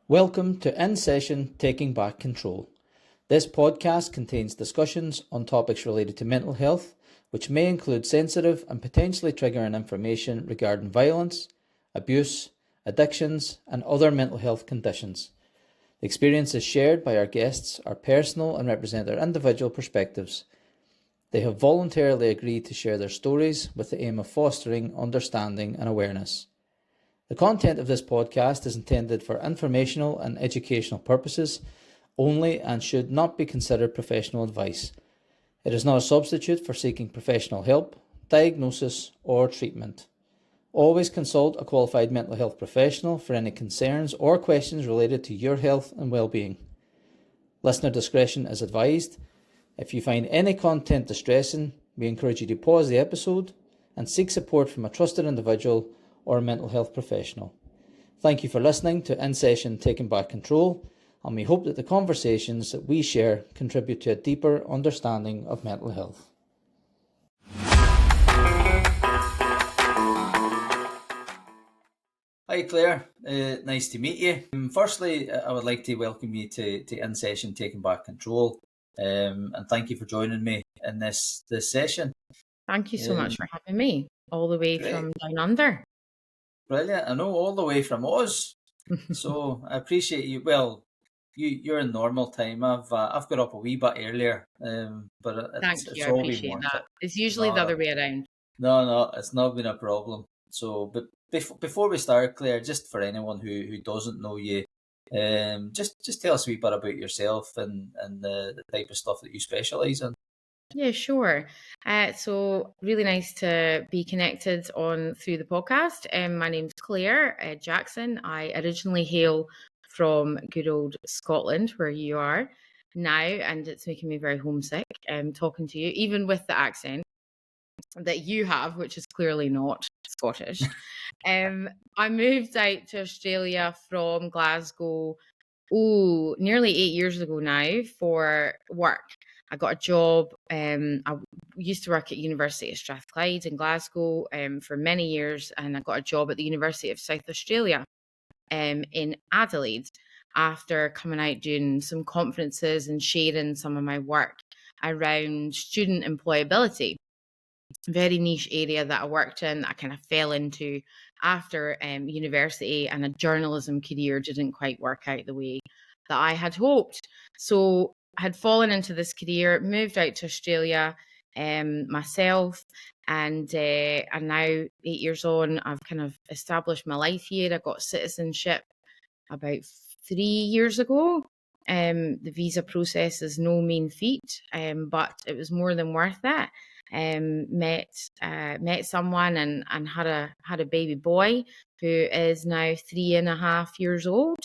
Welcome to In Session Taking Back Control. This podcast contains discussions on topics related to mental health, which may include sensitive and potentially triggering information regarding violence, abuse, addictions, and other mental health conditions. The experiences shared by our guests are personal and represent their individual perspectives. They have voluntarily agreed to share their stories with the aim of fostering understanding and awareness. The content of this podcast is intended for informational and educational purposes only and should not be considered professional advice. It is not a substitute for seeking professional help, diagnosis, or treatment. Always consult a qualified mental health professional for any concerns or questions related to your health and well-being. Listener discretion is advised. If you find any content distressing, we encourage you to pause the episode and seek support from a trusted individual or a mental health professional. Thank you for listening to In Session Taking Back Control, and we hope that the conversations that we share contribute to a deeper understanding of mental health. Hi Claire, nice to meet you. Firstly, I would like to welcome you to In Session Taking Back Control, and thank you for joining me in this session. Thank you so much for having me, all the way from down under. Brilliant. I know, all the way from Oz. So I appreciate you. Well, you're in normal time. I've got up a wee bit earlier, but Thank you. I all appreciate been that. It's usually the other way around. No, it's not been a problem. So, but before we start, Claire, just for anyone who doesn't know you, just tell us a wee bit about yourself and the type of stuff that you specialise in. Yeah, sure. So really nice to be connected on through the podcast. My name's Claire Jackson. I originally hail from good old Scotland, where you are now, and it's making me very homesick talking to you, even with the accent that you have, which is clearly not Scottish. I moved out to Australia from Glasgow, nearly 8 years ago now, for work. I got a job. I used to work at University of Strathclyde in Glasgow for many years, and I got a job at the University of South Australia in Adelaide after coming out doing some conferences and sharing some of my work around student employability. Very niche area that I worked in, that I kind of fell into after university, and a journalism career didn't quite work out the way that I had hoped. So I had fallen into this career, moved out to Australia myself, and now 8 years on, I've kind of established my life here. I got citizenship about 3 years ago. The visa process is no mean feat, but it was more than worth it. Met someone and had a baby boy who is now 3.5 years old.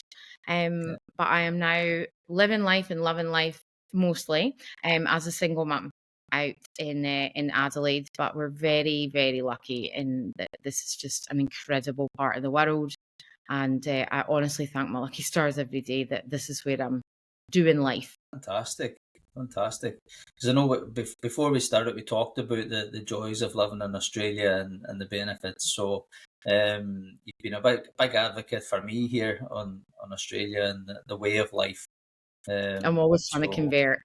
But I am now living life and loving life mostly as a single mum out in Adelaide. But we're very, very lucky in that this is just an incredible part of the world. And I honestly thank my lucky stars every day that this is where I'm doing life. Fantastic. Because I know before we started, we talked about the joys of living in Australia and the benefits. So you've been a big advocate for me here on Australia and the way of life. I'm always trying to convert.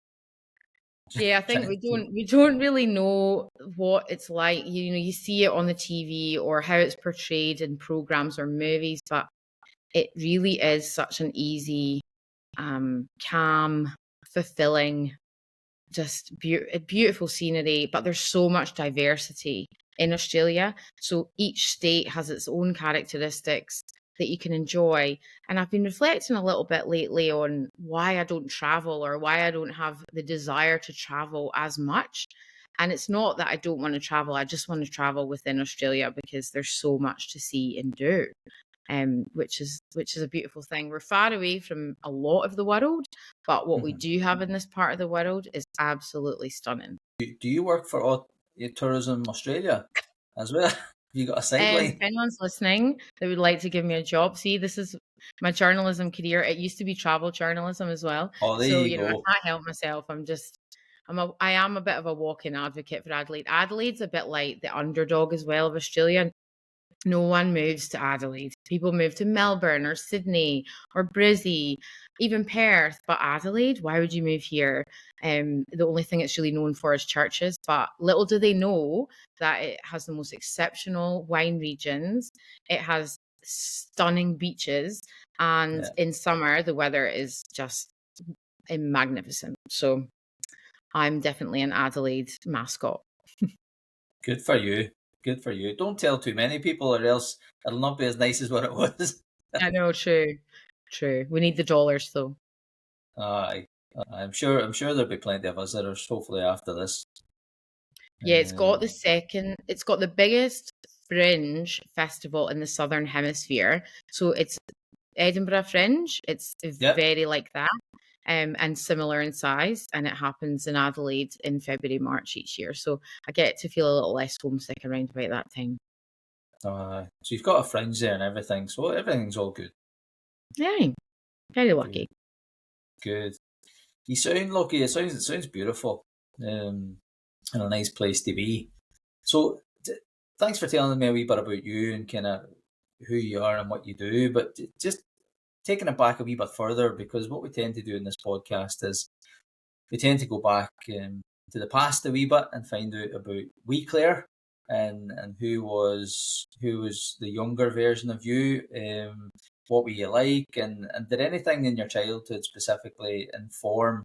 Yeah, I think we don't really know what it's like. You see it on the TV or how it's portrayed in programs or movies, but it really is such an easy, calm, fulfilling, just beautiful scenery. But there's so much diversity in Australia. So each state has its own characteristics that you can enjoy. And I've been reflecting a little bit lately on why I don't travel, or why I don't have the desire to travel as much. And it's not that I don't want to travel. I just want to travel within Australia because there's so much to see and do. Which is a beautiful thing. We're far away from a lot of the world, but what we do have in this part of the world is absolutely stunning. Do you work for Tourism Australia as well? You got a sideline? If anyone's listening that would like to give me a job, see, this is my journalism career. It used to be travel journalism as well. Oh, there you go. I can't help myself. I am a bit of a walking advocate for Adelaide. Adelaide's a bit like the underdog as well of Australia. No one moves to Adelaide. People move to Melbourne or Sydney or Brizzy, even Perth. But Adelaide, why would you move here? The only thing it's really known for is churches. But little do they know that it has the most exceptional wine regions. It has stunning beaches. And Yeah. in summer, the weather is just magnificent. So I'm definitely an Adelaide mascot. Good for you. Good for you. Don't tell too many people, or else it'll not be as nice as what it was. I know, true. True. We need the dollars though. Aye. I'm sure there'll be plenty of visitors, hopefully after this. Yeah, it's got Um, the biggest fringe festival in the Southern Hemisphere. So it's Edinburgh Fringe. It's yep. very like that, and similar in size. And it happens in Adelaide in February, March each year. So I get to feel a little less homesick around about that time. So you've got a fringe there and everything, so everything's all good. Yeah, very Good. lucky. Good. You sound lucky. It sounds beautiful. And a nice place to be. So thanks for telling me a wee bit about you and kind of who you are and what you do. But just taking it back a wee bit further, because what we tend to do in this podcast is we tend to go back to the past a wee bit and find out about wee Claire and who was the younger version of you. What were you like, and did anything in your childhood specifically inform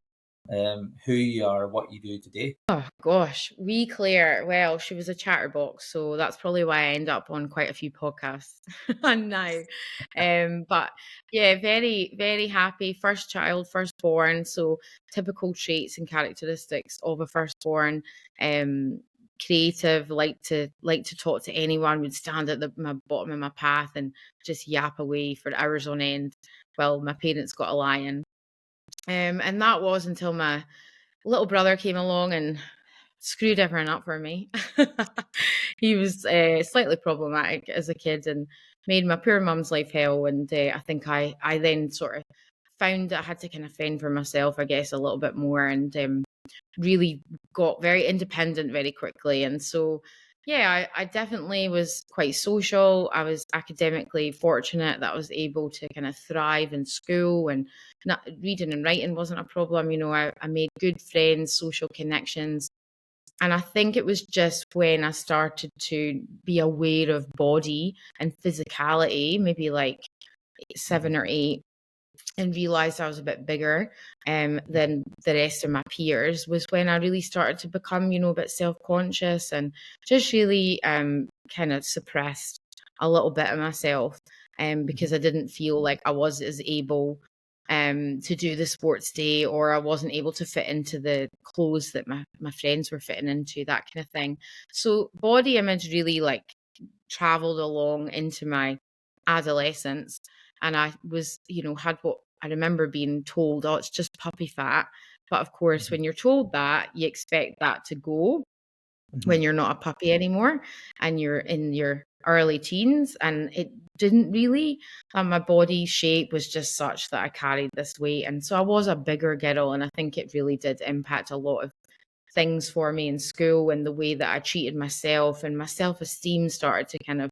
who you are, what you do today? Oh gosh, wee Claire. Well, she was a chatterbox, so that's probably why I end up on quite a few podcasts and now. But yeah, very, very happy. First child, firstborn. So typical traits and characteristics of a firstborn. Um, Creative, like to talk to anyone, would stand at my bottom of my path and just yap away for hours on end while my parents got a lion. And that was until my little brother came along and screwed everything up for me. He was slightly problematic as a kid and made my poor mum's life hell. And I think I then sort of found that I had to kind of fend for myself, I guess, a little bit more, and really got very independent very quickly. And so, yeah, I definitely was quite social. I was academically fortunate that I was able to kind of thrive in school, and not reading and writing wasn't a problem. I made good friends, social connections. And I think it was just when I started to be aware of body and physicality, maybe like Mhm. 7 or 8, and realized I was a bit bigger than the rest of my peers, was when I really started to become, a bit self-conscious and just really kind of suppressed a little bit of myself, Mhm. because I didn't feel like I was as able to do the sports day, or I wasn't able to fit into the clothes that my friends were fitting into, that kind of thing. So body image really like traveled along into my adolescence, and I was, had what I remember being told, oh, it's just puppy fat. But of course, Mhm. when you're told that, you expect that to go Mhm. when you're not a puppy anymore and you're in your early teens. And it didn't really. My body shape was just such that I carried this weight. And so I was a bigger girl. And I think it really did impact a lot of things for me in school, and the way that I treated myself, and my self-esteem started to kind of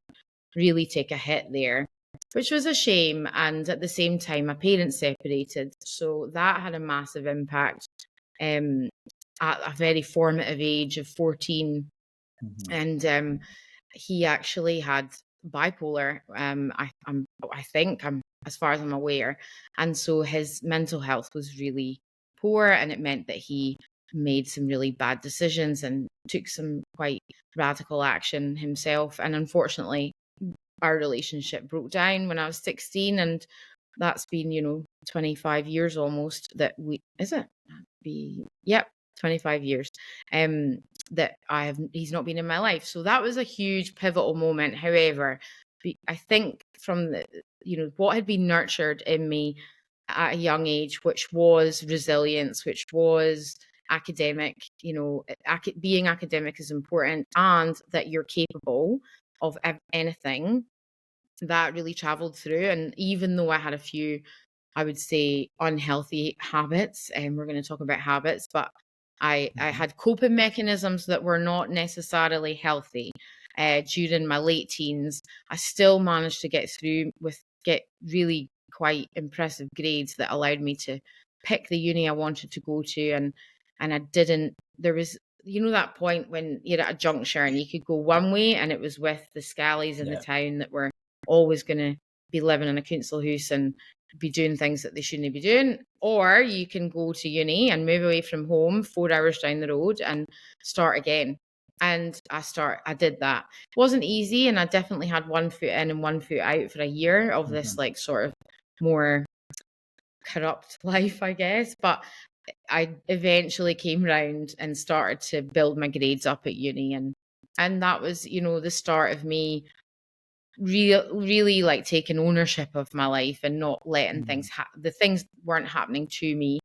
really take a hit there, which was a shame. And at the same time, my parents separated. So that had a massive impact um, at a very formative age of 14. Mhm. And he actually had bipolar. I think, as far as I'm aware. And so his mental health was really poor, and it meant that he made some really bad decisions and took some quite radical action himself. And unfortunately, our relationship broke down when I was 16, and that's been, 25 years almost that we is it? Yep, 25 years. Um that he's not been in my life. So that was a huge pivotal moment. However, I think from the what had been nurtured in me at a young age, which was resilience, which was academic, being academic is important, and that you're capable of anything, that really traveled through. And even though I had a few, I would say, unhealthy habits, and we're going to talk about habits, but I Mhm. had coping mechanisms that were not necessarily healthy. during my late teens, I still managed to get really quite impressive grades that allowed me to pick the uni I wanted to go to. And I didn't, there was, that point when you're at a juncture and you could go one way and it was with the scallies in the town that were always going to be living in a council house and be doing things that they shouldn't be doing. Or you can go to uni and move away from home 4 hours down the road and start again. And I did that. It wasn't easy, and I definitely had one foot in and one foot out for a year of this like sort of more corrupt life, I guess. But I eventually came round and started to build my grades up at uni, and that was, the start of me really like taking ownership of my life and not letting things the things weren't happening to me.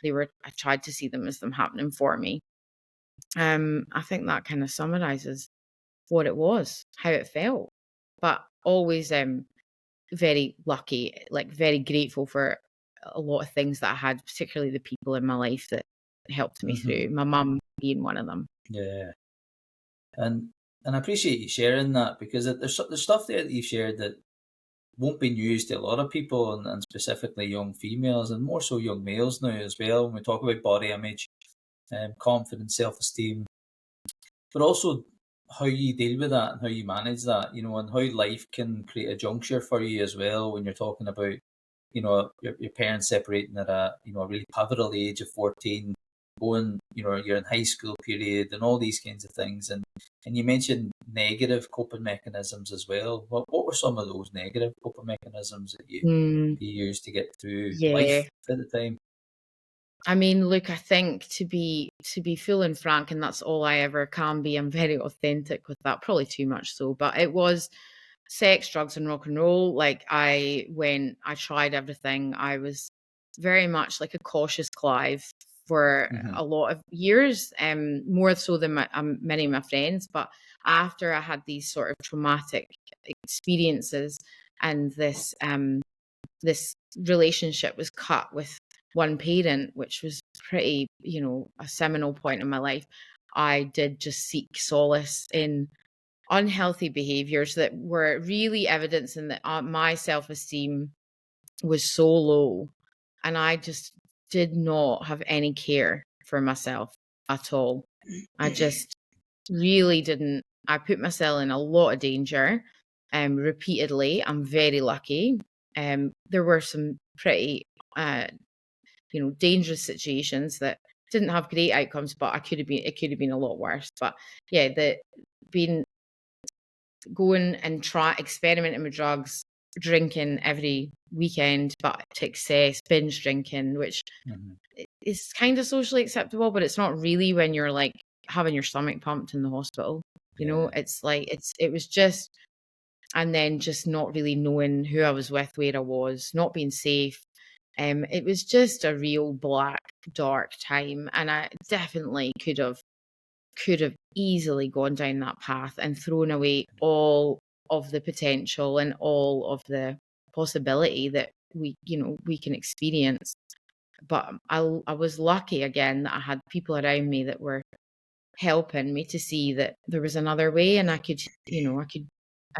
I tried to see them as them happening for me. I think that kind of summarizes what it was, how it felt. But always very lucky, like very grateful for a lot of things that I had, particularly the people in my life that helped me through, my mum being one of them. Yeah. And I appreciate you sharing that, because there's stuff there that you shared that won't be news to a lot of people, and specifically young females, and more so young males now as well, when we talk about body image, confidence, self-esteem, but also how you deal with that and how you manage that, and how life can create a juncture for you as well when you're talking about, your parents separating at a really pivotal age of 14, going, you're in high school period and all these kinds of things. And you mentioned negative coping mechanisms as well. What were some of those negative coping mechanisms that you used to get through life at the time? I mean, look, I think to be full and frank, and that's all I ever can be, I'm very authentic with that, probably too much so, but it was sex, drugs, and rock and roll. Like I tried everything. I was very much like a cautious Clive for a lot of years, more so than many of my friends. But after I had these sort of traumatic experiences, and this relationship was cut with one parent, which was pretty, a seminal point in my life, I did just seek solace in unhealthy behaviors that were really evidencing that my self-esteem was so low, and I just did not have any care for myself at all. I just really didn't. I put myself in a lot of danger repeatedly. I'm very lucky. There were some pretty dangerous situations that didn't have great outcomes, but it could have been a lot worse. But yeah, going and experimenting with drugs, drinking every weekend, but to excess, binge drinking, which is kind of socially acceptable, but it's not really when you're like having your stomach pumped in the hospital. It's like it was just, and then just not really knowing who I was with, where I was, not being safe. It was just a real black, dark time, and I definitely could have easily gone down that path and thrown away all of the potential and all of the possibility that we can experience. But I was lucky again that I had people around me that were helping me to see that there was another way, and I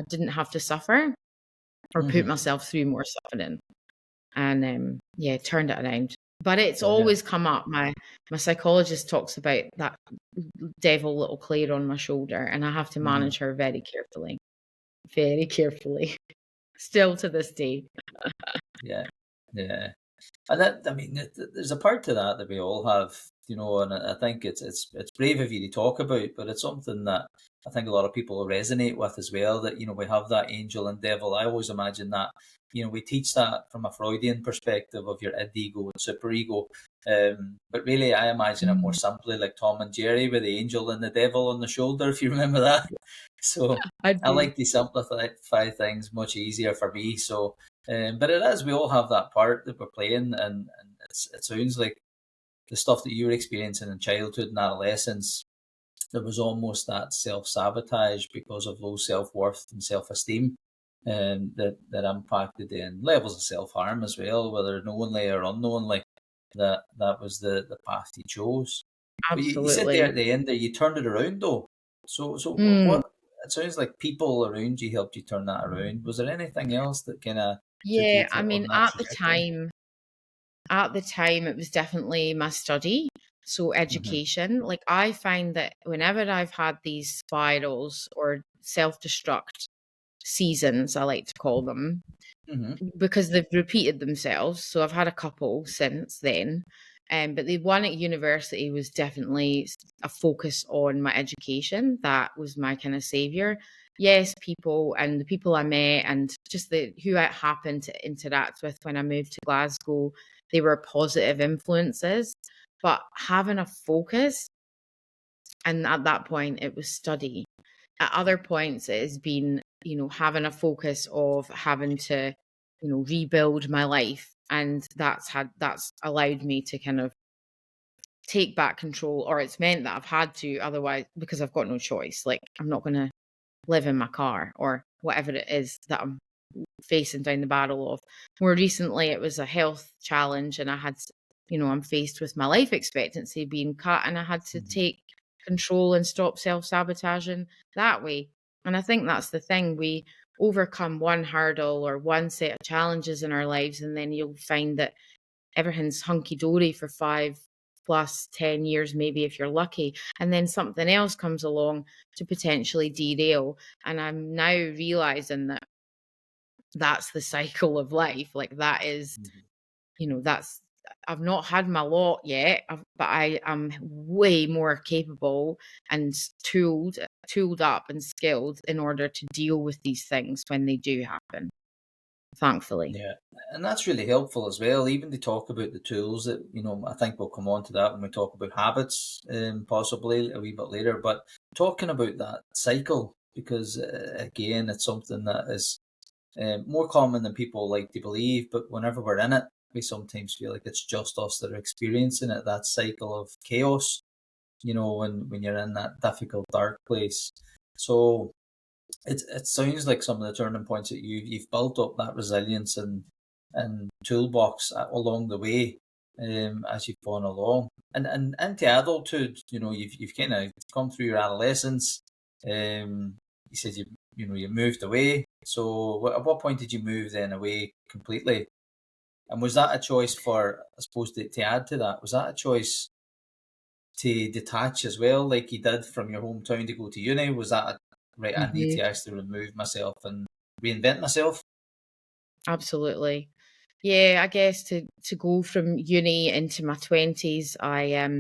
didn't have to suffer or put myself through more suffering. And turned it around. But it's always come up. My psychologist talks about that devil little Claire on my shoulder, and I have to manage her very carefully. Very carefully. Still to this day. Yeah. And there's a part to that we all have, and I think it's brave of you to talk about, but it's something that I think a lot of people resonate with as well, that, we have that angel and devil. I always imagine that, we teach that from a Freudian perspective of your id ego and superego. But really, I imagine it more simply like Tom and Jerry with the angel and the devil on the shoulder, if you remember that. So I like to simplify things much easier for me. So, but it is, we all have that part that we're playing, and it sounds like the stuff that you were experiencing in childhood and adolescence, there was almost that self-sabotage because of low self-worth and self-esteem, that impacted in levels of self-harm as well, whether knowingly or unknowingly, that was the path you chose. Absolutely. But you said there at the end that you turned it around though. So it sounds like people around you helped you turn that around. Was there anything else that kind of took you Yeah, I to mean, on that trajectory? at the time, it was definitely my study. So Hmm. education, like I find that whenever I've had these spirals or self-destruct seasons, I like to call them, Hmm. because they've repeated themselves. So I've had a couple since then. But the one at university was definitely a focus on my education. That was my kind of savior. Yes, people and the people I met and just the who I happened to interact with when I moved to Glasgow, they were positive influences. But having a focus, and at that point it was study. At other points it has been, having a focus of having to, rebuild my life. And that's allowed me to kind of take back control, or it's meant that I've had to, otherwise, because I've got no choice. Like, I'm not going to live in my car or whatever it is that I'm facing down the barrel of. More recently, it was a health challenge, and I'm faced with my life expectancy being cut, and I had to Hmm. take control and stop self sabotaging that way. And I think that's the thing. We overcome one hurdle or one set of challenges in our lives, and then you'll find that everything's hunky dory for 5 plus 10 years, maybe if you're lucky. And then something else comes along to potentially derail. And I'm now realizing that that's the cycle of life. Like that is, Hmm. that's I've not had my lot yet, but I am way more capable and tooled up and skilled in order to deal with these things when they do happen, thankfully. Yeah, and that's really helpful as well. Even to talk about the tools that I think we'll come on to that when we talk about habits, possibly a wee bit later. But talking about that cycle, because again, it's something that is more common than people like to believe. But whenever we're in it, we sometimes feel like it's just us that are experiencing it. That cycle of chaos, when you're in that difficult, dark place. So it sounds like some of the turning points that you've built up that resilience and toolbox along the way, as you've gone along, and into adulthood. You've kind of come through your adolescence. You said you moved away. So at what point did you move then away completely? And was that a choice for, I suppose, to add to that? Was that a choice to detach as well, like you did from your hometown to go to uni? Was that right? I need to Mhm. actually remove myself and reinvent myself. Absolutely. Yeah, I guess to go from uni into my 20s, I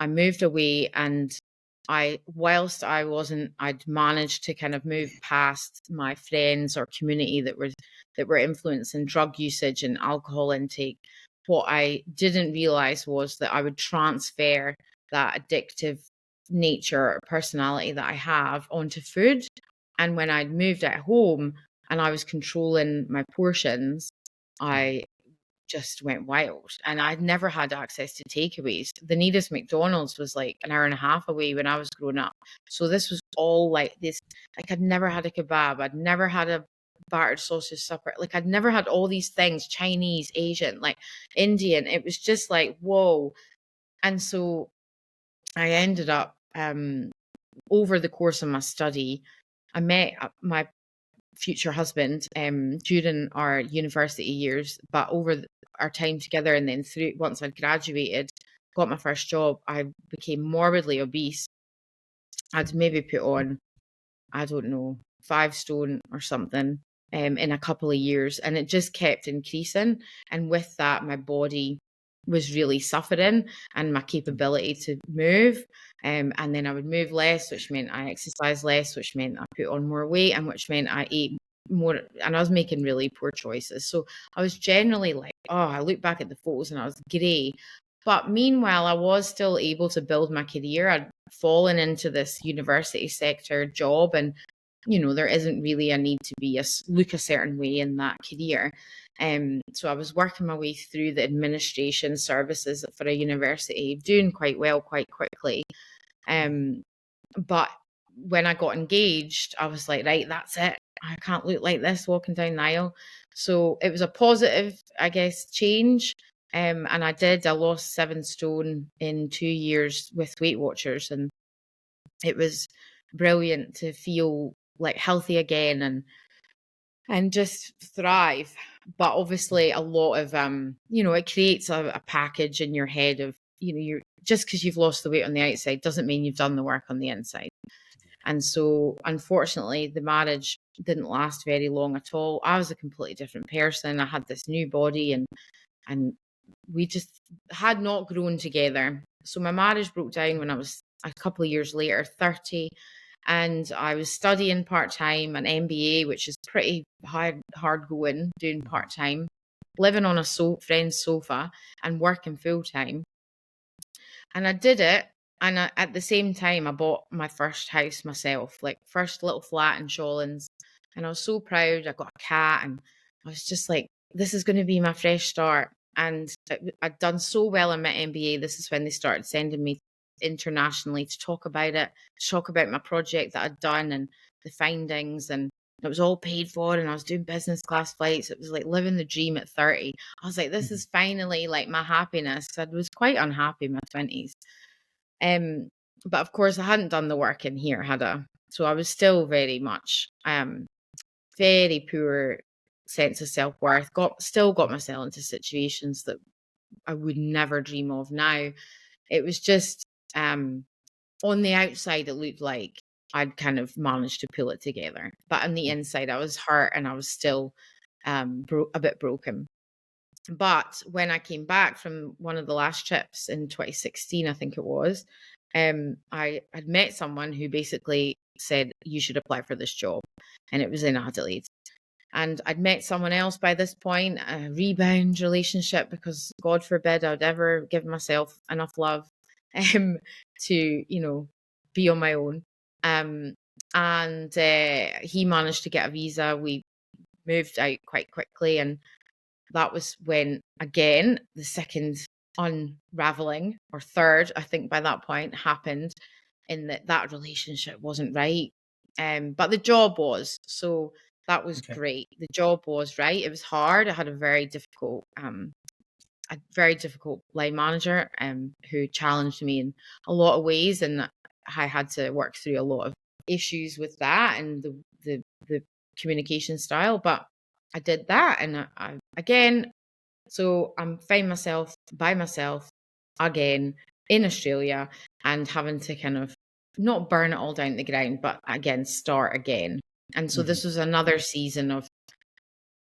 moved away, and whilst I'd managed to kind of move past my friends or community that were influencing drug usage and alcohol intake. What I didn't realize was that I would transfer that addictive nature or personality that I have onto food. And when I'd moved at home and I was controlling my portions, Mhm. I just went wild. And I'd never had access to takeaways. The nearest McDonald's was like an hour and a half away when I was growing up. So this was all like this. Like, I'd never had a kebab. I'd never had a battered sausage supper. Like, I'd never had all these things, Chinese, Asian, like Indian. It was just like, whoa. And so I ended up, over the course of my study, I met my future husband during our university years, but over our time together, and then through once I'd graduated, got my first job, I became morbidly obese. I'd maybe put on, I don't know, 5 stone or something in a couple of years, and it just kept increasing. And with that, my body was really suffering, and my capability to move. And then I would move less, which meant I exercised less, which meant I put on more weight, and which meant I ate more, and I was making really poor choices. So I was generally like, oh, I look back at the photos and I was grey. But meanwhile, I was still able to build my career. I'd fallen into this university sector job, and there isn't really a need to look a certain way in that career. So I was working my way through the administration services for a university, doing quite well quite quickly. Um, but when I got engaged, I was like, right, that's it. I can't look like this walking down the aisle. So it was a positive, I guess, change. And I lost 7 stone in 2 years with Weight Watchers. And it was brilliant to feel like healthy again and just thrive. But obviously a lot of it creates a package in your head of, you're just because you've lost the weight on the outside doesn't mean you've done the work on the inside. And so unfortunately the marriage didn't last very long at all. I was a completely different person. I had this new body, and we just had not grown together. So my marriage broke down when I was a couple of years later, 30, and I was studying part-time an MBA, which is pretty hard going, doing part-time, living on a friend's sofa and working full-time. And I did it. And at the same time, I bought my first house myself, like first little flat in Shawlands. And I was so proud. I got a cat, and I was just like, this is going to be my fresh start. And I'd done so well in my MBA. This is when they started sending me internationally to talk about it, to talk about my project that I'd done and the findings. And it was all paid for, and I was doing business class flights. It was like living the dream at 30. I was like, this is finally like my happiness. I was quite unhappy in my 20s. But of course I hadn't done the work in here, had I? So I was still very much very poor sense of self-worth. Still got myself into situations that I would never dream of now. It was just on the outside it looked like I'd kind of managed to pull it together, but on the inside I was hurt, and I was still a bit broken. But when I came back from one of the last trips in 2016, I think it was, I had met someone who basically said, you should apply for this job. And it was in Adelaide. And I'd met someone else by this point, a rebound relationship, because God forbid I'd ever give myself enough love to, be on my own. And he managed to get a visa. We moved out quite quickly, and that was when, again, the second unraveling, or third, I think by that point, happened, in that relationship wasn't right. But the job was. So that was great. The job was right. It was hard. I had a very difficult line manager who challenged me in a lot of ways, and I had to work through a lot of issues with that and the communication style. But I did that, and again, so I'm find myself by myself again in Australia, and having to kind of not burn it all down to the ground, but again start again. And so this was another season of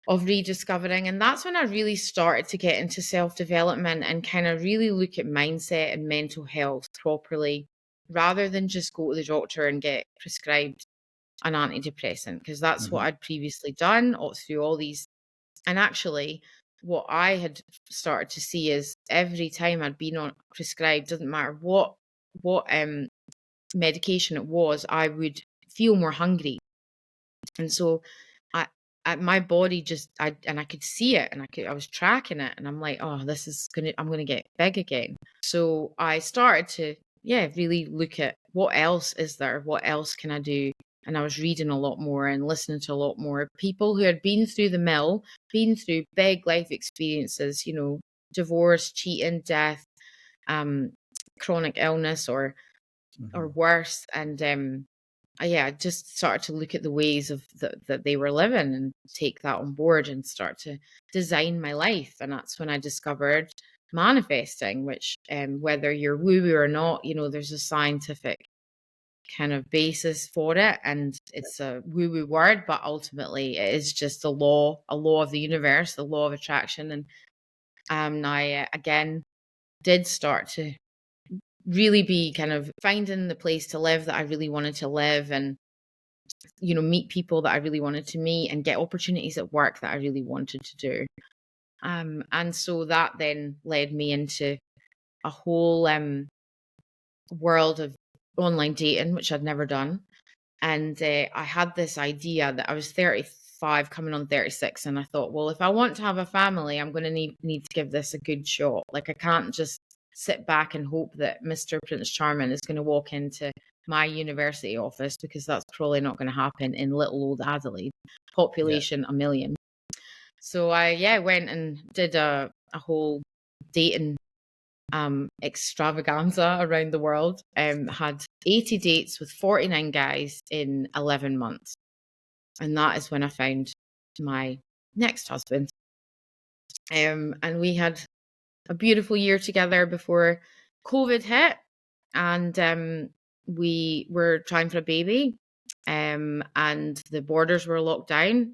rediscovering, and that's when I really started to get into self-development and kind of really look at mindset and mental health properly, rather than just go to the doctor and get prescribed an antidepressant, because that's what I'd previously done through all these. And actually what I had started to see is every time I'd been on prescribed, doesn't matter what medication it was, I would feel more hungry. And so my body just, I could see it, and I was tracking it, and I'm like, oh, I'm going to get big again. So I started to, really look at what else is there? What else can I do? And I was reading a lot more and listening to a lot more people who had been through the mill, been through big life experiences, divorce, cheating, death, chronic illness, or worse. And I just started to look at the ways of that they were living and take that on board and start to design my life. And that's when I discovered manifesting, which whether you're woo-woo or not, there's a scientific kind of basis for it, and it's a woo-woo word, but ultimately it is just a law of the universe, the law of attraction. And I again did start to really be kind of finding the place to live that I really wanted to live, and meet people that I really wanted to meet, and get opportunities at work that I really wanted to do. And so that then led me into a whole world of online dating, which I'd never done. And I had this idea that I was 35 coming on 36, and I thought, well, if I want to have a family, I'm going to need to give this a good shot. Like, I can't just sit back and hope that Mr. Prince Charming is going to walk into my university office, because that's probably not going to happen in little old Adelaide, population 1 million. So I went and did a whole dating extravaganza around the world. Had 80 dates with 49 guys in 11 months. And that is when I found my next husband. And we had a beautiful year together before COVID hit. And we were trying for a baby. And the borders were locked down.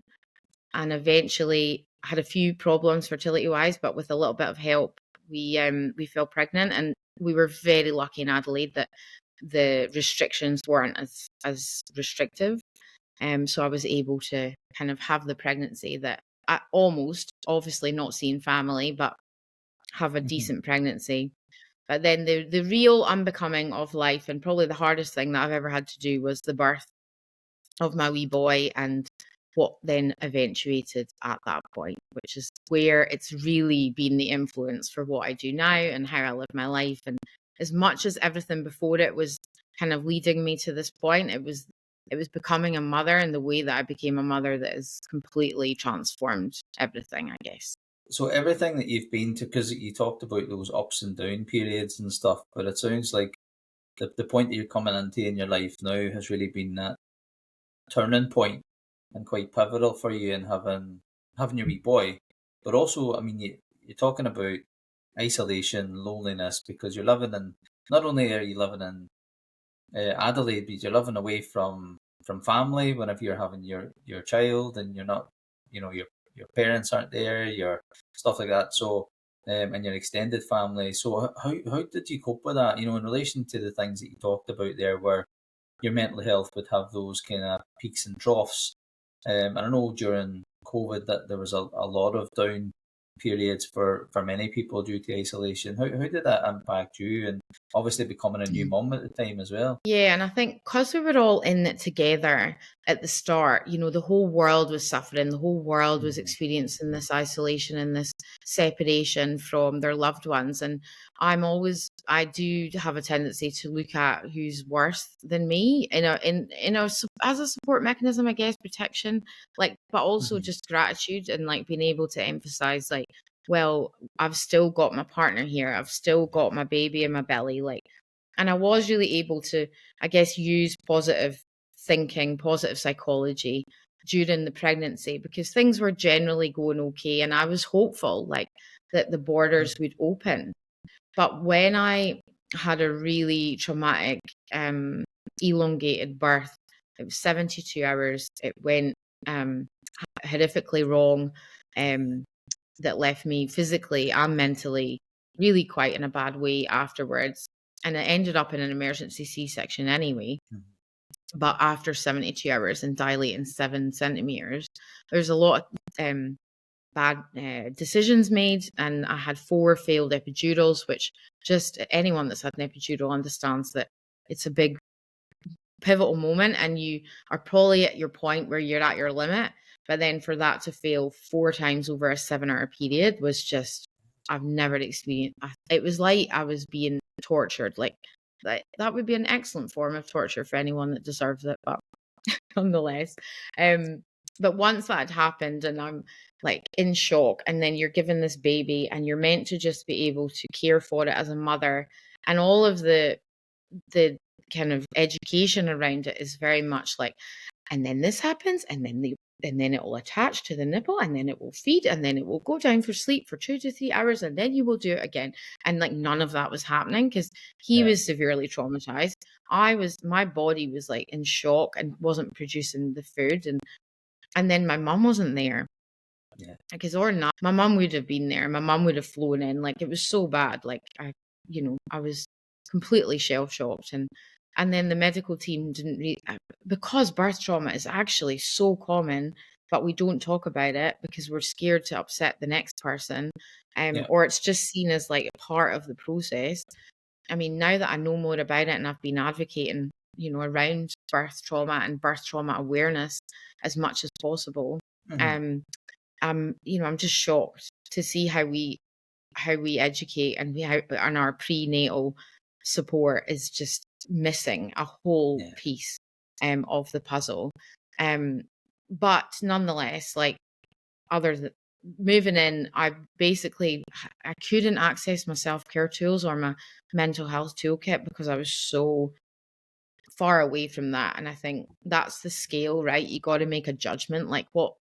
And eventually had a few problems fertility wise, but with a little bit of help, we fell pregnant. And we were very lucky in Adelaide that the restrictions weren't as restrictive. So I was able to kind of have the pregnancy that I almost, obviously not seeing family, but have a decent pregnancy. But then the real unbecoming of life, and probably the hardest thing that I've ever had to do, was the birth of my wee boy, and what then eventuated at that point, which is where it's really been the influence for what I do now and how I live my life. And as much as everything before it was kind of leading me to this point, it was becoming a mother, and the way that I became a mother that has completely transformed everything, I guess. So everything that you've been to, because you talked about those ups and down periods and stuff, but it sounds like the point that you're coming into in your life now has really been that turning point and quite pivotal for you in having your wee boy. But also, I mean, you're talking about isolation, loneliness, because you're living in, not only are you living in Adelaide, but you're living away from family whenever you're having your child, and you're not, your parents aren't there, your stuff like that. So, and your extended family. So, how did you cope with that? In relation to the things that you talked about there, where your mental health would have those kind of peaks and troughs. And I know during COVID that there was a lot of down periods for many people due to isolation. How did that impact you? And obviously becoming a new mum at the time as well. Yeah, and I think because we were all in it together at the start, the whole world was suffering, the whole world was experiencing this isolation and this separation from their loved ones. And I do have a tendency to look at who's worse than me, as a support mechanism, I guess, protection, but also just gratitude, and being able to emphasize, well, I've still got my partner here, I've still got my baby in my belly, and I was really able to, I guess, use positive thinking, positive psychology during the pregnancy, because things were generally going okay. And I was hopeful, that the borders would open. But when I had a really traumatic, elongated birth, it was 72 hours. It went horrifically wrong, that left me physically and mentally really quite in a bad way afterwards. And it ended up in an emergency C-section anyway. But after 72 hours and dilating 7 centimeters, there's a lot of bad decisions made. And I had 4 failed epidurals, which just anyone that's had an epidural understands that it's a big pivotal moment, and you are probably at your point where you're at your limit. But then for that to fail 4 times over a 7-hour period was just, I've never experienced. It was like I was being tortured. That would be an excellent form of torture for anyone that deserves it, but nonetheless. But once that had happened, and I'm in shock, and then you're given this baby, and you're meant to just be able to care for it as a mother, and all of the kind of education around it is very much and then this happens, and then it will attach to the nipple, and then it will feed, and then it will go down for sleep for 2 to 3 hours, and then you will do it again. And none of that was happening, because he was severely traumatized. My body was in shock and wasn't producing the food, and then my mum wasn't there. Yeah. Because or not, my mum would have been there. My mum would have flown in. It was so bad. I was completely shell shocked, and then the medical team didn't because birth trauma is actually so common, but we don't talk about it because we're scared to upset the next person, or it's just seen as a part of the process. I mean, now that I know more about it, and I've been advocating, around birth trauma and birth trauma awareness as much as possible, I'm just shocked to see how we educate, and our prenatal support is just missing a whole piece of the puzzle. But nonetheless, other moving in, I couldn't access my self-care tools or my mental health toolkit because I was so far away from that. And I think that's the scale, right? You got to make a judgment, like what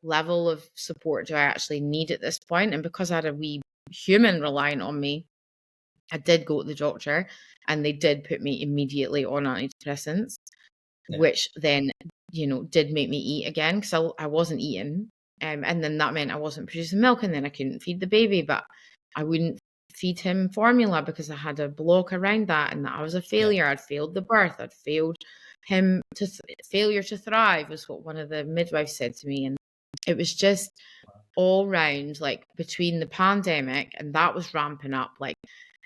level of support do I actually need at this point? And because I had a wee human relying on me, I did go to the doctor and they did put me immediately on antidepressants, Yeah. which then, did make me eat again because I wasn't eating. And then that meant I wasn't producing milk, and then I couldn't feed the baby, but I wouldn't feed him formula because I had a block around that, and that I was a Yeah. failure. I'd failed the birth. I'd failed him failure to thrive was what one of the midwives said to me. And it was just all round, like between the pandemic and that was ramping up, like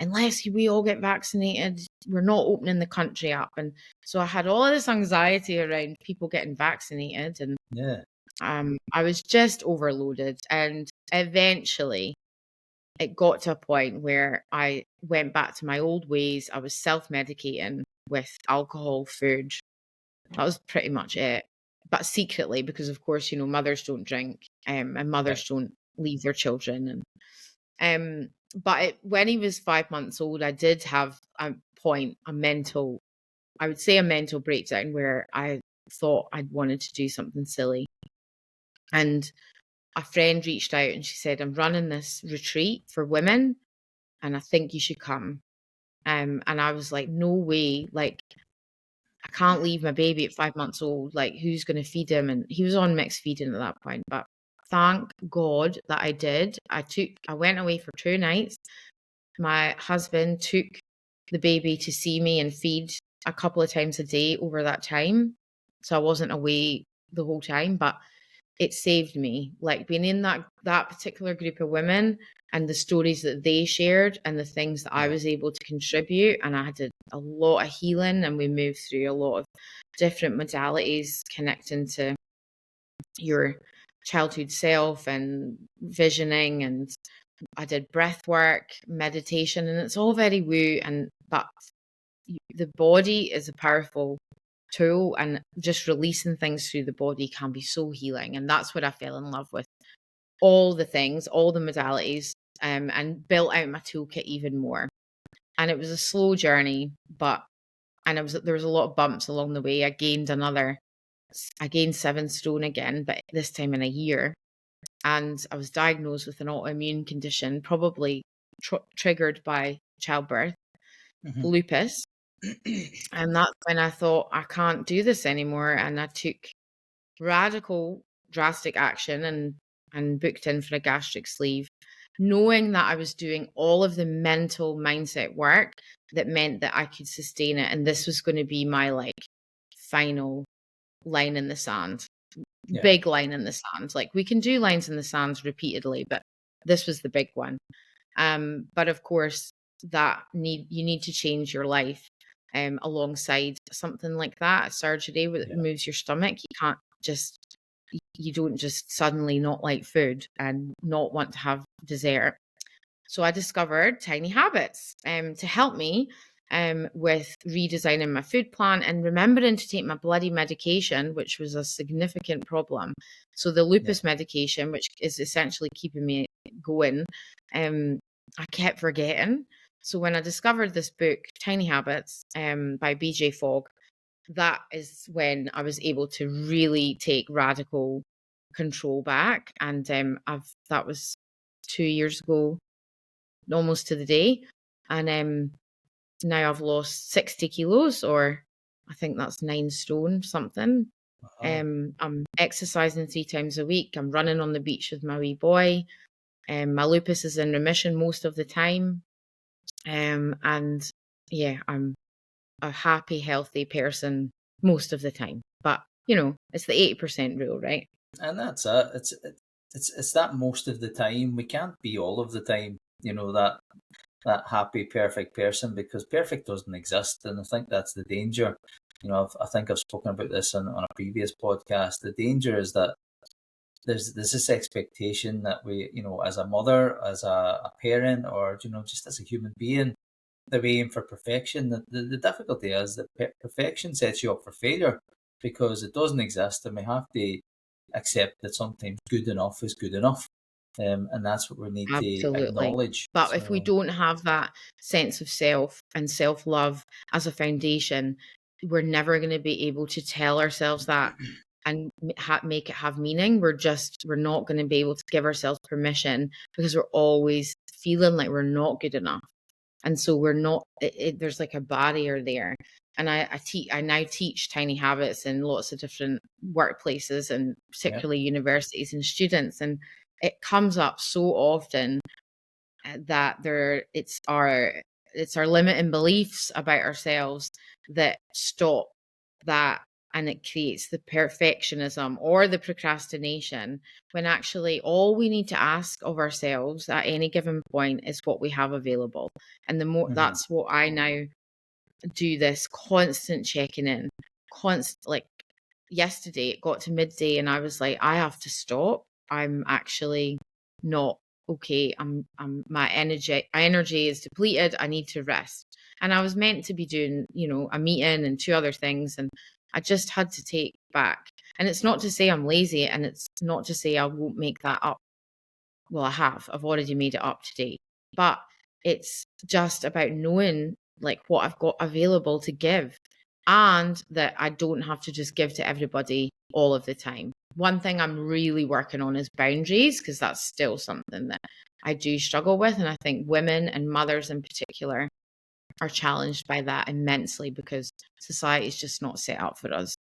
unless we all get vaccinated, we're not opening the country up. And so I had all of this anxiety around people getting vaccinated, and Yeah. I was just overloaded. And eventually it got to a point where I went back to my old ways. I was self-medicating with alcohol, food. That was pretty much it. But secretly, because of course, mothers don't drink, and Yeah. mothers don't leave their children. And when he was 5 months old, I did have I would say a mental breakdown where I thought I'd wanted to do something silly. And a friend reached out and she said, I'm running this retreat for women and I think you should come. And I was like, no way. Like, I can't leave my baby at 5 months old. Like, who's going to feed him? And he was on mixed feeding at that point. But thank God that I did. I went away for 2 nights. My husband took the baby to see me and feed a couple of times a day over that time. So I wasn't away the whole time, but it saved me. Like being in that particular group of women and the stories that they shared and the things that I Yeah. was able to contribute. And I had a lot of healing, and we moved through a lot of different modalities connecting to your childhood self and visioning, and I did breath work, meditation, and it's all very woo, but the body is a powerful tool, and just releasing things through the body can be so healing. And that's what I fell in love with. All the things, all the modalities, and built out my toolkit even more. And it was a slow journey, there was a lot of bumps along the way. I gained 7 stone again, but this time in a year. And I was diagnosed with an autoimmune condition, probably triggered by childbirth, Mm-hmm. lupus. And that's when I thought, I can't do this anymore. And I took radical, drastic action and booked in for a gastric sleeve, knowing that I was doing all of the mental mindset work that meant that I could sustain it. And this was going to be my final line in the sand. Yeah. Big line in the sand. Like, we can do lines in the sand repeatedly, but this was the big one. But of course, you need to change your life alongside something like that. A surgery that moves your stomach. You don't just suddenly not like food and not want to have dessert. So I discovered Tiny Habits to help me with redesigning my food plan and remembering to take my bloody medication, which was a significant problem. So the lupus medication, which is essentially keeping me going, I kept forgetting. So when I discovered this book, Tiny Habits, by BJ Fogg, that is when I was able to really take radical control back. And that was 2 years ago, almost to the day. And now I've lost 60 kilos, or I think that's 9 stone something. I'm exercising 3 times a week. I'm running on the beach with my wee boy. My lupus is in remission most of the time. And yeah, I'm a happy, healthy person most of the time. But, it's the 80% rule, right? And that's it. It's that most of the time. We can't be all of the time, that happy, perfect person, because perfect doesn't exist. And I think that's the danger. I think I've spoken about this on a previous podcast. The danger is that there's this expectation that we, as a mother, as a parent, or, just as a human being, that we aim for perfection. The difficulty is that perfection sets you up for failure because it doesn't exist, and we have to accept that sometimes good enough is good enough. And that's what we need to Absolutely. acknowledge. But if we So, don't have that sense of self and self-love as a foundation, we're never going to be able to tell ourselves that and make it have meaning. We're not going to be able to give ourselves permission because we're always feeling like we're not good enough. And so we're not, there's like a barrier there. And I now teach tiny habits in lots of different workplaces and particularly universities and students. And it comes up so often that it's our limiting beliefs about ourselves that stop that, and it creates the perfectionism or the procrastination, when actually all we need to ask of ourselves at any given point is what we have available. And the more that's what I now do, this constant checking in, constant, like yesterday it got to midday and I was like, I have to stop. I'm actually not okay. My energy is depleted. I need to rest. And I was meant to be doing, a meeting and two other things, and I just had to take back. And it's not to say I'm lazy, and it's not to say I won't make that up. Well, I've already made it up today. But it's just about knowing like what I've got available to give, and that I don't have to just give to everybody all of the time. One thing I'm really working on is boundaries, because that's still something that I do struggle with. And I think women and mothers in particular are challenged by that immensely, because society is just not set up for us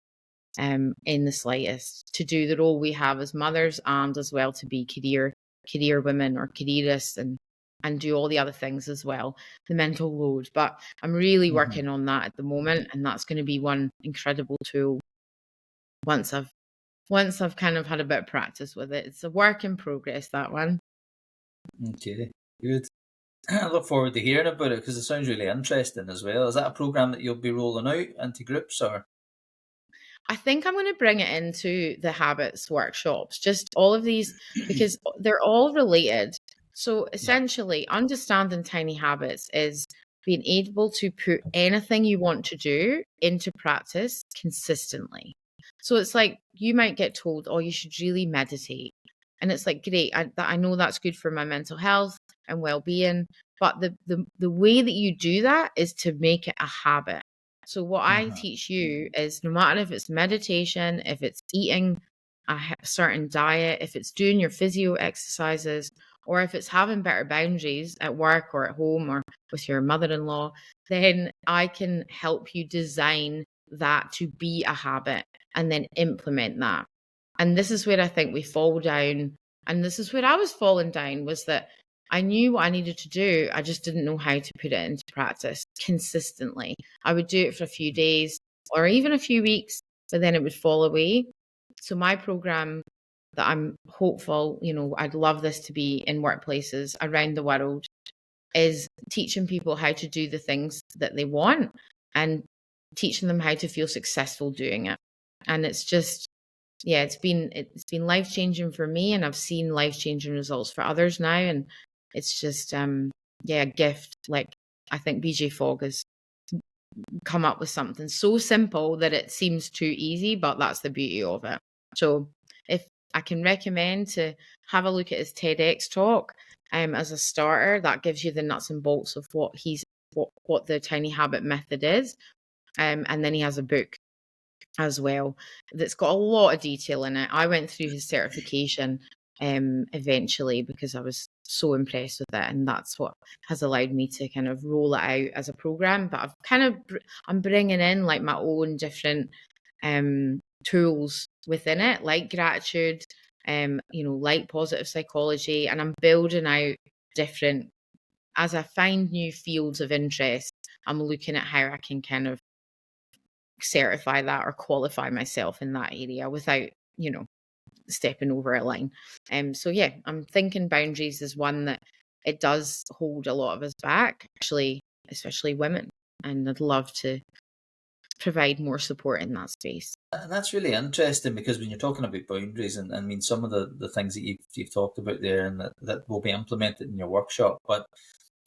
in the slightest to do the role we have as mothers, and as well to be career women or careerists, and do all the other things as well, the mental load. But I'm really working on that at the moment, and that's going to be one incredible tool once I've kind of had a bit of practice with it. It's a work in progress, that one. Okay, good. I look forward to hearing about it because it sounds really interesting as well. Is that a program that you'll be rolling out into groups, or? I think I'm going to bring it into the habits workshops, just all of these, because they're all related. So essentially, understanding tiny habits is being able to put anything you want to do into practice consistently. So it's like you might get told, oh, you should really meditate. And it's like, great, I know that's good for my mental health and well-being. But the way that you do that is to make it a habit. So what I teach you is, no matter if it's meditation, if it's eating a certain diet, if it's doing your physio exercises, or if it's having better boundaries at work or at home or with your mother-in-law, then I can help you design that to be a habit and then implement that. And this is where I think we fall down. And this is where I was falling down, was that I knew what I needed to do. I just didn't know how to put it into practice consistently. I would do it for a few days or even a few weeks, but then it would fall away. So my program that I'm hopeful, I'd love this to be in workplaces around the world, is teaching people how to do the things that they want and teaching them how to feel successful doing it. And it's just, yeah, it's been life changing for me, and I've seen life changing results for others now. And it's just a gift. Like, I think BJ Fogg has come up with something so simple that it seems too easy, but that's the beauty of it. So if I can recommend to have a look at his TEDx talk as a starter, that gives you the nuts and bolts of what the tiny habit method is. And then he has a book as well that's got a lot of detail in it. I went through his certification eventually because I was so impressed with it, and that's what has allowed me to kind of roll it out as a program. But I'm bringing in like my own different tools within it, like gratitude, like positive psychology, and I'm building out different, as I find new fields of interest, I'm looking at how I can kind of certify that or qualify myself in that area without, stepping over a line. So yeah, I'm thinking boundaries is one that it does hold a lot of us back, actually, especially women. And I'd love to provide more support in that space. And that's really interesting because when you're talking about boundaries, and I mean some of the things that you've talked about there, and that will be implemented in your workshop, but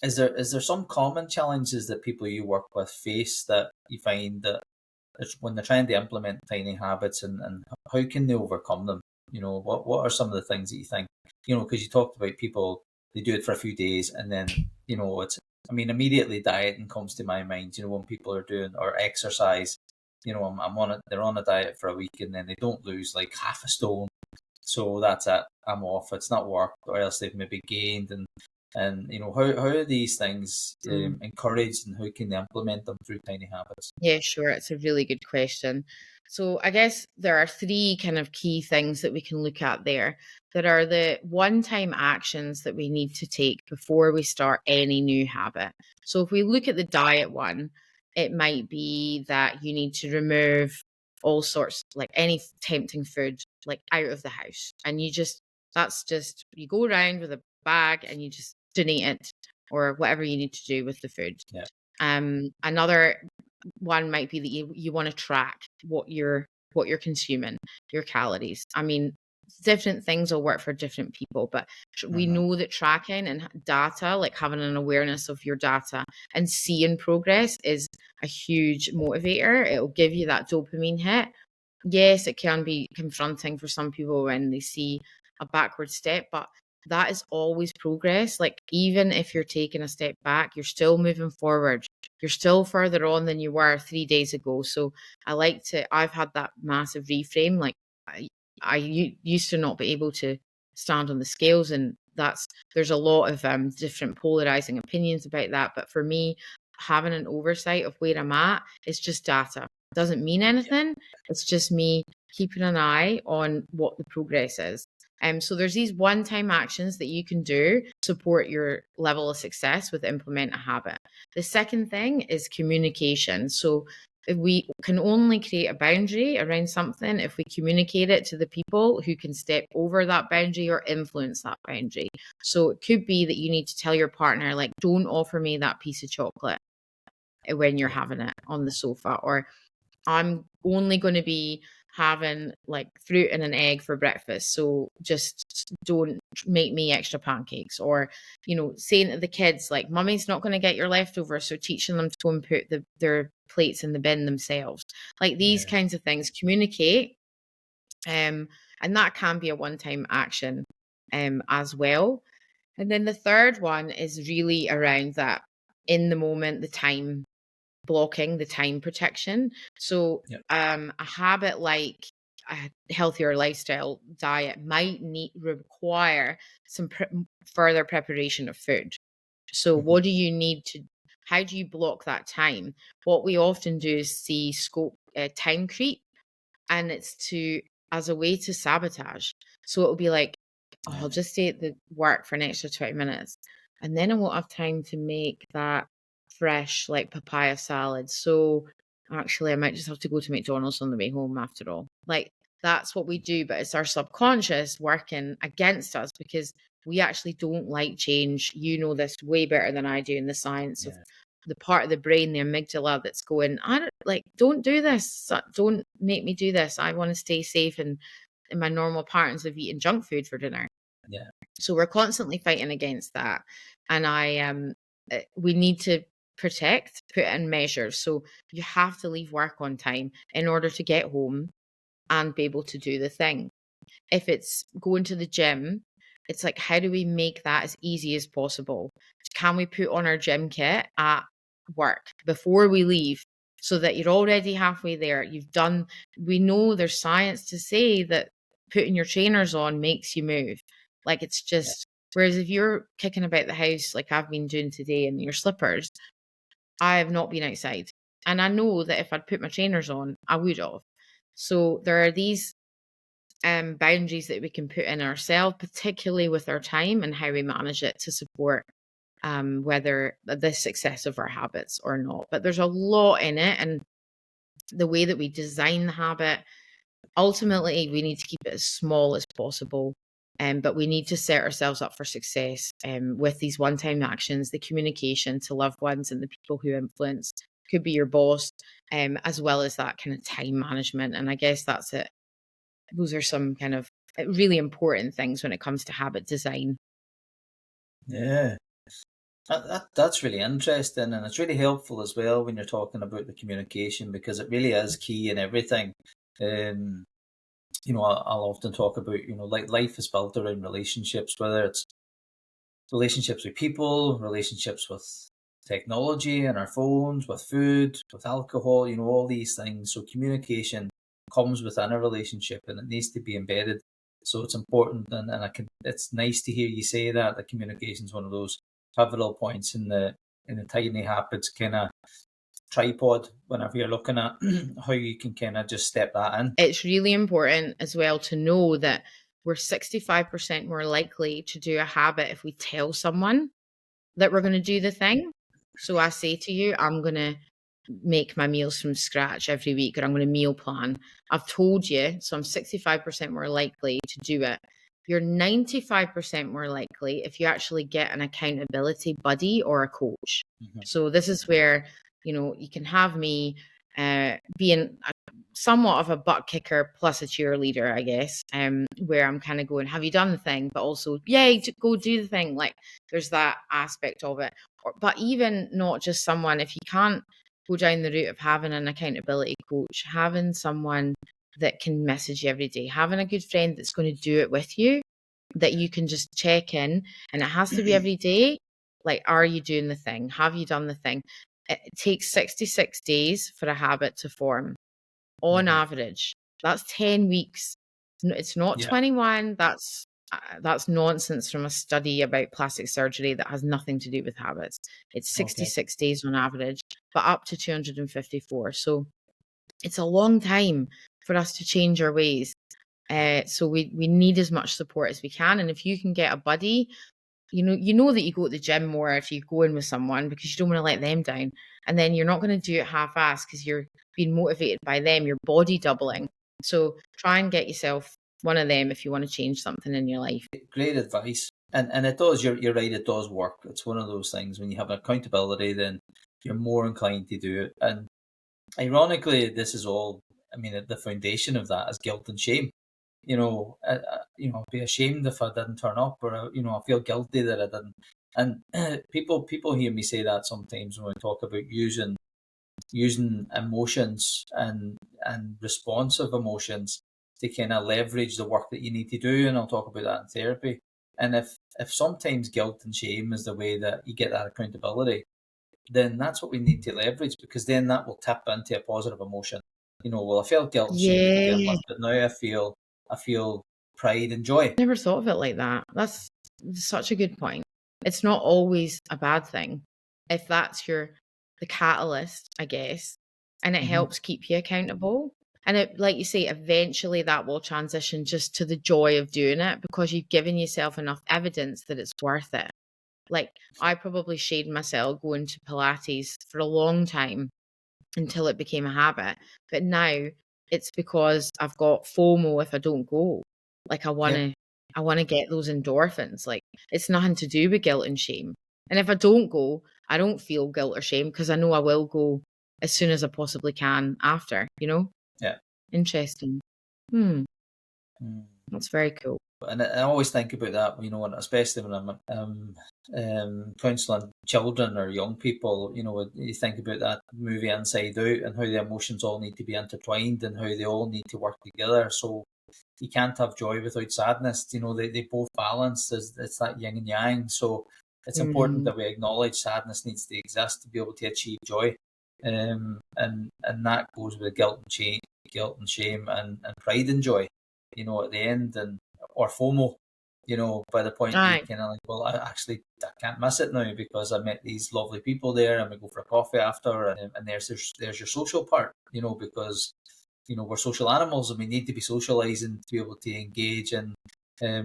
is there some common challenges that people you work with face that you find that when they're trying to implement tiny habits, and how can they overcome them? What are some of the things that you think because you talked about people, they do it for a few days and then, immediately dieting comes to my mind, when people are doing or exercise, they're on a diet for a week and then they don't lose like half a stone. So that's it. I'm off. It's not worked, or else they've maybe gained. And how are these things encouraged, and how can they implement them through tiny habits? Yeah, sure. It's a really good question. So I guess there are three kind of key things that we can look at there that are the one-time actions that we need to take before we start any new habit. So if we look at the diet one, it might be that you need to remove all sorts, like any tempting food, like out of the house. And that's just, you go around with a bag and you just donate it or whatever you need to do with the food. Yeah. Another one might be that you want to track what you're consuming, your calories. I mean, different things will work for different people, but we Mm-hmm. know that tracking and data, like having an awareness of your data and seeing progress, is a huge motivator. It'll give you that dopamine hit. Yes, it can be confronting for some people when they see a backward step, but that is always progress. Like, even if you're taking a step back, you're still moving forward. You're still further on than you were 3 days ago. So I've had that massive reframe. Like, used to not be able to stand on the scales, and there's a lot of different polarizing opinions about that. But for me, having an oversight of where I'm at is just data. It doesn't mean anything. It's just me keeping an eye on what the progress is. So there's these one-time actions that you can do to support your level of success with implement a habit. The second thing is communication. So if we can only create a boundary around something if we communicate it to the people who can step over that boundary or influence that boundary. So it could be that you need to tell your partner, like, don't offer me that piece of chocolate when you're Yeah. having it on the sofa, or I'm only going to be having like fruit and an egg for breakfast. So just don't make me extra pancakes. Or, saying to the kids, like, mummy's not going to get your leftovers. So teaching them to go and put their plates in the bin themselves. Like, these Yeah. kinds of things, communicate. And that can be a one-time action as well. And then the third one is really around that in the moment, the time blocking, the time protection. So Yeah. a habit like a healthier lifestyle diet might require some further preparation of food. So Mm-hmm. what do you need to, how do you block that time? What we often do is see scope time creep, and it's as a way to sabotage. So it'll be like, oh, Yeah. I'll just stay at the work for an extra 20 minutes, and then I won't have time to make that fresh, like, papaya salad. So actually, I might just have to go to McDonald's on the way home after all. Like, that's what we do, but it's our subconscious working against us because we actually don't like change. You know this way better than I do in the science of Yeah. the part of the brain, the amygdala, that's going, don't do this. Don't make me do this. I want to stay safe and in my normal patterns of eating junk food for dinner. Yeah. So we're constantly fighting against that. And we need to put in measures. So you have to leave work on time in order to get home and be able to do the thing. If it's going to the gym, it's like, how do we make that as easy as possible? Can we put on our gym kit at work before we leave so that you're already halfway there? We know there's science to say that putting your trainers on makes you move. Like, it's Yeah. just, whereas if you're kicking about the house like I've been doing today in your slippers, I have not been outside. And I know that if I'd put my trainers on, I would have. So there are these boundaries that we can put in ourselves, particularly with our time and how we manage it to support whether the success of our habits or not. But there's a lot in it, and the way that we design the habit, ultimately, we need to keep it as small as possible. But we need to set ourselves up for success with these one-time actions, the communication to loved ones and the people who influence, could be your boss, as well as that kind of time management. And I guess that's it. Those are some kind of really important things when it comes to habit design. Yeah. That's really interesting, and it's really helpful as well when you're talking about the communication, because it really is key in everything. Um, I'll often talk about, like life is built around relationships, whether it's relationships with people, relationships with technology and our phones, with food, with alcohol, all these things. So communication comes within a relationship and it needs to be embedded. So it's important, and it's nice to hear you say that communication is one of those pivotal points in the tiny habits kind of tripod whenever you're looking at how you can kind of just step that in. It's really important as well to know that we're 65% more likely to do a habit if we tell someone that we're going to do the thing. So I say to you, I'm going to make my meals from scratch every week, or I'm going to meal plan. I've told you, so I'm 65% more likely to do it. You're 95% more likely if you actually get an accountability buddy or a coach. Mm-hmm. So this is where, you can have me being somewhat of a butt kicker plus a cheerleader, I guess, where I'm kind of going, have you done the thing? But also, yay, go do the thing. Like there's that aspect of it. But even not just someone, if you can't go down the route of having an accountability coach, having someone that can message you every day, having a good friend that's going to do it with you, that you can just check in, and it has to be every day. Like, are you doing the thing? Have you done the thing? It takes 66 days for a habit to form on Mm-hmm. average. That's 10 weeks. It's not Yeah. 21. That's nonsense from a study about plastic surgery that has nothing to do with habits. It's Okay. 66 days on average, but up to 254. So it's a long time for us to change our ways. So we need as much support as we can. And if you can get a buddy, you know that you go to the gym more if you go in with someone because you don't want to let them down. And then you're not going to do it half-assed because you're being motivated by them, you're body doubling. So try and get yourself one of them if you want to change something in your life. Great advice. And it does, you're right, it does work. It's one of those things when you have accountability, then you're more inclined to do it. And ironically, this is all, I mean, the foundation of that is guilt and shame. I'd be ashamed if I didn't turn up, or I feel guilty that I didn't. And people hear me say that sometimes when we talk about using emotions and responsive emotions to kind of leverage the work that you need to do, and I'll talk about that in therapy. And if sometimes guilt and shame is the way that you get that accountability, then that's what we need to leverage, because then that will tap into a positive emotion. Well, I felt guilt and shame to begin Yeah. with, but now I feel pride and joy. Never thought of it like that. That's such a good point. It's not always a bad thing if that's the catalyst, I guess, and it Mm-hmm. helps keep you accountable. And like you say, eventually that will transition just to the joy of doing it because you've given yourself enough evidence that it's worth it. Like I probably shamed myself going to Pilates for a long time until it became a habit. But now it's because I've got FOMO if I don't go. Like Yeah, I want to get those endorphins. Like it's nothing to do with guilt and shame. And if I don't go, I don't feel guilt or shame because I know I will go as soon as I possibly can after. yeah. Interesting. Hmm. Mm. That's very cool. And I always think about that, and especially when I'm counselling children or young people. You think about that movie Inside Out and how the emotions all need to be intertwined and how they all need to work together. So you can't have joy without sadness. They both balance. It's that yin and yang. So it's important Mm. that we acknowledge sadness needs to exist to be able to achieve joy. And that goes with guilt and shame, and pride and joy. At the end, and or FOMO. By the point you Aye. kind of like, well, I can't miss it now because I met these lovely people there, and we go for a coffee after, and there's your social part. Because we're social animals and we need to be socializing to be able to engage and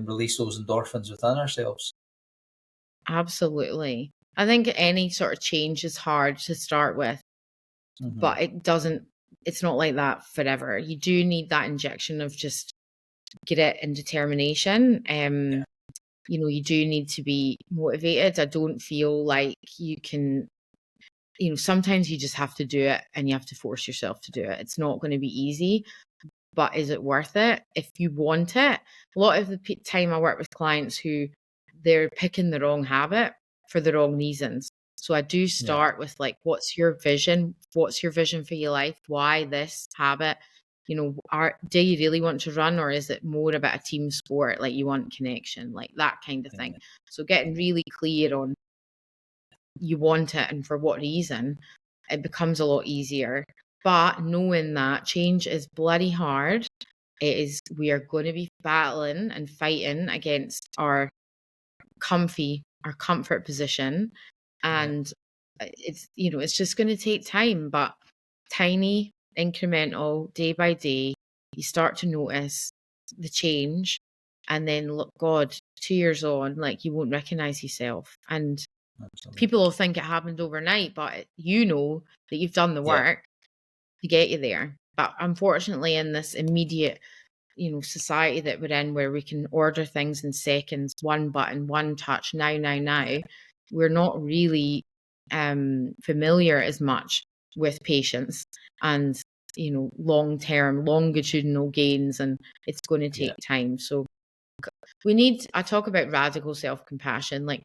release those endorphins within ourselves. Absolutely. I think any sort of change is hard to start with, Mm-hmm. but it's not like that forever. You do need that injection of just grit and determination. Yeah, You do need to be motivated. I don't feel like you can, sometimes you just have to do it and you have to force yourself to do it. It's not going to be easy, but is it worth it if you want it? A lot of the time I work with clients who they're picking the wrong habit for the wrong reasons. So I do yeah, start with like, what's your vision? What's your vision for your life? Why this habit? do you really want to run, or is it more about a team sport? Like, you want connection, like that kind of thing. So getting really clear on you want it and for what reason, it becomes a lot easier. But knowing that change is bloody hard, we are going to be battling and fighting against our comfort position. And it's just going to take time, but tiny, incremental, day by day, you start to notice the change. And then, look, God, 2 years on, like, you won't recognize yourself. And people will think it happened overnight, but you know that you've done the work to get you there. But unfortunately, in this immediate society that we're in, where we can order things in seconds, one button, one touch, now, we're not really familiar as much with patience and long-term longitudinal gains, and it's going to take time. So I talk about radical self-compassion. Like,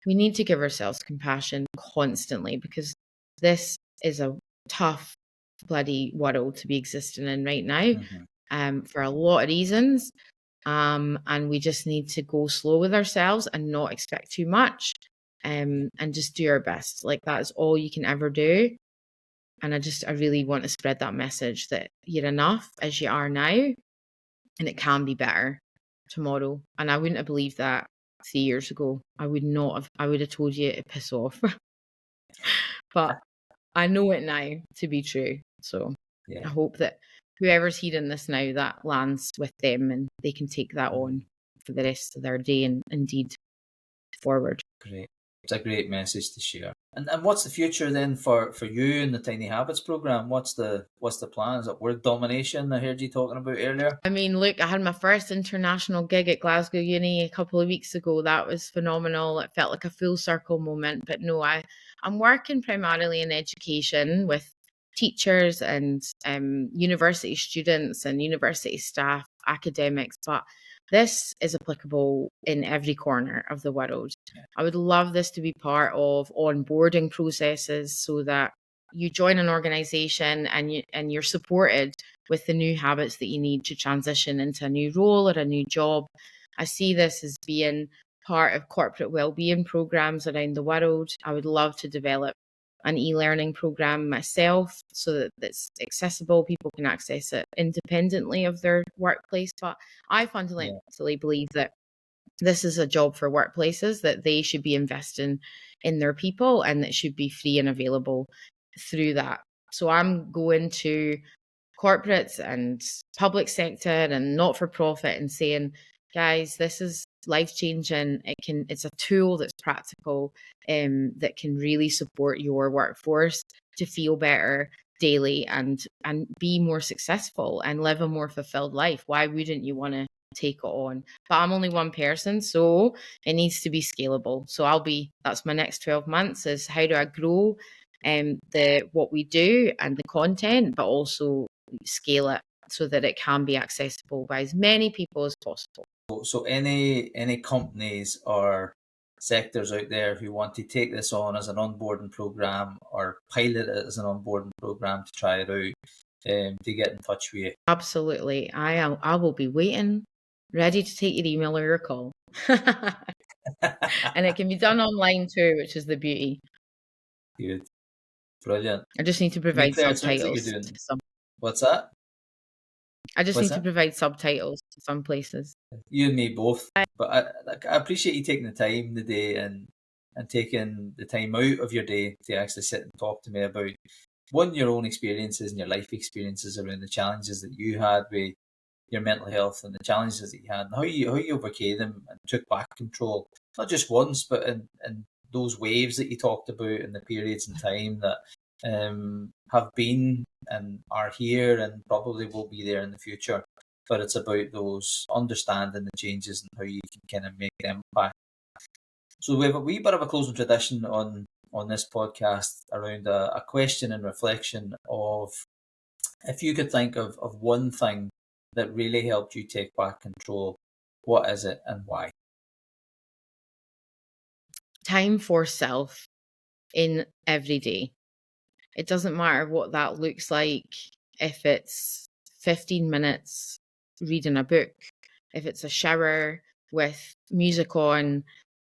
we need to give ourselves compassion constantly, because this is a tough bloody world to be existing in right now, for a lot of reasons. And we just need to go slow with ourselves and not expect too much, and just do our best. Like, that is all you can ever do. And I really want to spread that message that you're enough as you are now, and it can be better tomorrow. And I wouldn't have believed that 3 years ago. I would have told you to piss off. But I know it now to be true. So I hope that whoever's hearing this now, that lands with them and they can take that on for the rest of their day and indeed forward. Great. It's a great message to share. And what's the future then for you and the Tiny Habits program? What's the plan? Is it word domination I heard you talking about earlier? I mean, look, I had my first international gig at Glasgow Uni a couple of weeks ago. That was phenomenal. It felt like a full circle moment. But no, I'm working primarily in education with teachers and university students and university staff, academics, but this is applicable in every corner of the world. I would love this to be part of onboarding processes, so that you join an organization and you're supported with the new habits that you need to transition into a new role or a new job. I see this as being part of corporate wellbeing programs around the world. I would love to develop an e-learning program myself, so that it's accessible. People can access it independently of their workplace. But I fundamentally believe that this is a job for workplaces, that they should be investing in their people, and that should be free and available through that. So I'm going to corporates and public sector and not-for-profit and saying, guys, this is life-changing. It's a tool that's practical, that can really support your workforce to feel better daily and be more successful and live a more fulfilled life. Why wouldn't you want to take it on? But I'm only one person, so it needs to be scalable. So that's my next 12 months, is how do I grow what we do and the content, but also scale it so that it can be accessible by as many people as possible. So any companies or sectors out there who want to take this on as an onboarding program or pilot it as an onboarding program to try it out, to get in touch with you? Absolutely. I will be waiting, ready to take your email or your call. And it can be done online too, which is the beauty. Good. Brilliant. I just need to provide subtitles to some. What's that? I just need to provide subtitles to some places. You and me both. But I appreciate you taking the time today and taking the time out of your day to actually sit and talk to me about your own experiences and your life experiences around the challenges that you had with your mental health and the challenges that you had, and how you overcame them and took back control, not just once, but in those waves that you talked about and the periods in time that have been and are here and probably will be there in the future. But it's about those understanding the changes and how you can kind of make them impact. So we have a wee bit of a closing tradition on this podcast around a question and reflection of, if you could think of one thing that really helped you take back control, what is it and why? Time for self in every day. It doesn't matter what that looks like, if it's 15 minutes reading a book, if it's a shower with music on,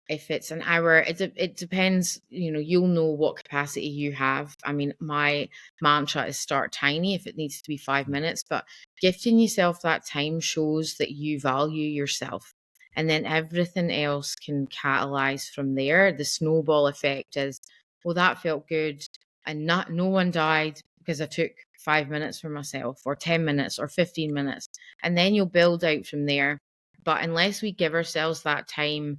if it's an hour, it depends, you'll know what capacity you have. I mean, my mantra is start tiny if it needs to be 5 minutes, but gifting yourself that time shows that you value yourself. And then everything else can catalyze from there. The snowball effect is, well, that felt good. And no one died because I took 5 minutes for myself, or 10 minutes, or 15 minutes. And then you'll build out from there. But unless we give ourselves that time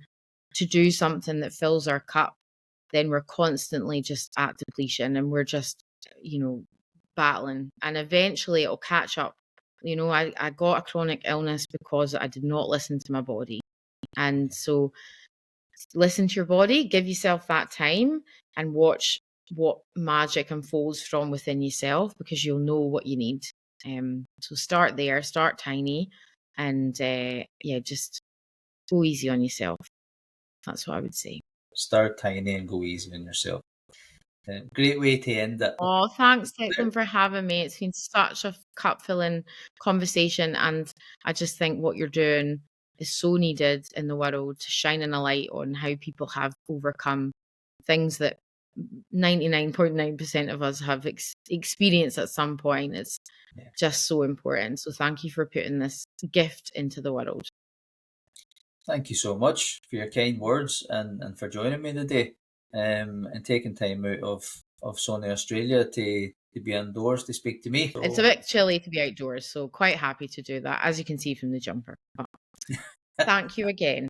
to do something that fills our cup, then we're constantly just at depletion, and we're just, battling. And eventually it'll catch up. I got a chronic illness because I did not listen to my body. And so listen to your body, give yourself that time, and watch what magic unfolds from within yourself, because you'll know what you need. So start there, start tiny, and just go easy on yourself. That's what I would say. Start tiny and go easy on yourself. Great way to end it. Oh, thanks, Declan, for having me. It's been such a cup-filling conversation, and I just think what you're doing is so needed in the world, to shining a light on how people have overcome things that 99.9% of us have experienced at some point. It's just so important. So thank you for putting this gift into the world. Thank you so much for your kind words and for joining me today, and taking time out of sunny Australia to be indoors to speak to me. So, it's a bit chilly to be outdoors, so quite happy to do that, as you can see from the jumper. Thank you again.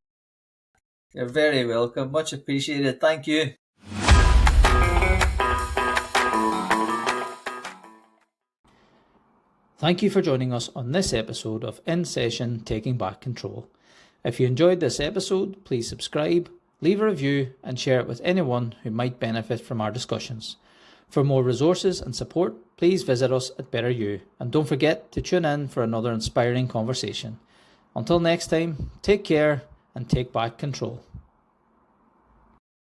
You're very welcome. Much appreciated. Thank you. Thank you for joining us on this episode of In Session Taking Back Control. If you enjoyed this episode, please subscribe, leave a review, and share it with anyone who might benefit from our discussions. For more resources and support, please visit us at Better You, and don't forget to tune in for another inspiring conversation. Until next time, take care and take back control.